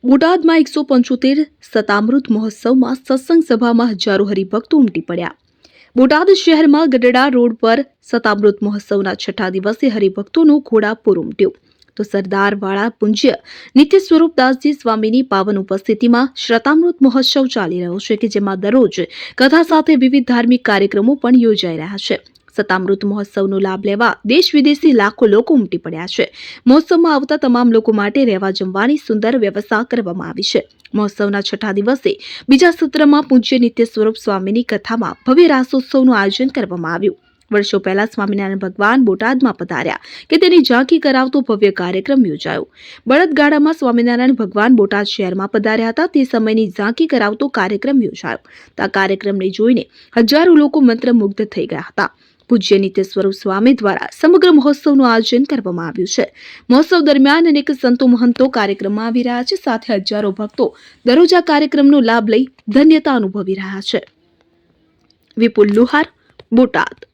બોટાદમાં 175 સતામૃત મહોત્સવમાં સત્સંગ સભામાં હજારો હરિભક્તો ઉમટી પડ્યા। બોટાદ શહેરમાં ગઢડા રોડ પર સતામૃત મહોત્સવના છઠ્ઠા દિવસે હરિભક્તોનો ઘોડાપૂર ઉમટ્યો તો સરદારવાળા પૂજ્ય નિત્ય સ્વરૂપદાસજી સ્વામીની પાવન ઉપસ્થિતિમાં શતામૃત મહોત્સવ ચાલી રહ્યો છે કે જેમાં દરરોજ કથા સાથે વિવિધ ધાર્મિક કાર્યક્રમો પણ યોજાઈ રહ્યા છે। સતામૃત મહોત્સવનો લાભ લેવા દેશ વિદેશથી લાખો લોકો ઉમટી પડ્યા છે। મહોત્સવમાં આવતા તમામ લોકો માટે રહેવા જમવાની સુંદર વ્યવસ્થા કરવામાં આવી છે। મહોત્સવના છઠ્ઠા દિવસે બીજા સત્રમાં પૂજ્ય નિત્ય સ્વરૂપ સ્વામીની કથામાં ભવ્ય રાસોત્સવનું આયોજન કરવામાં આવ્યું। વર્ષો પહેલા સ્વામિનારાયણ ભગવાન બોટાદમાં પધાર્યા કે તેની ઝાંખી કરાવતો ભવ્ય કાર્યક્રમ યોજાયો। બળદગાડામાં સ્વામિનારાયણ ભગવાન બોટાદ શહેરમાં પધાર્યા હતા તે સમયની ઝાંખી કરાવતો કાર્યક્રમ યોજાયો। આ કાર્યક્રમને જોઈને હજારો લોકો મંત્રમુગ્ધ થઈ ગયા હતા। પૂજ્ય નિત્ય સ્વરૂપ સ્વામી દ્વારા સમગ્ર મહોત્સવનું આયોજન કરવામાં આવ્યું છે। મહોત્સવ દરમિયાન અનેક સંતો મહંતો કાર્યક્રમમાં આવી રહ્યા છે, સાથે હજારો ભક્તો દરરોજ આ કાર્યક્રમનો લાભ લઈ ધન્યતા અનુભવી રહ્યા છે। વિપુલ લુહાર, બોટાદ।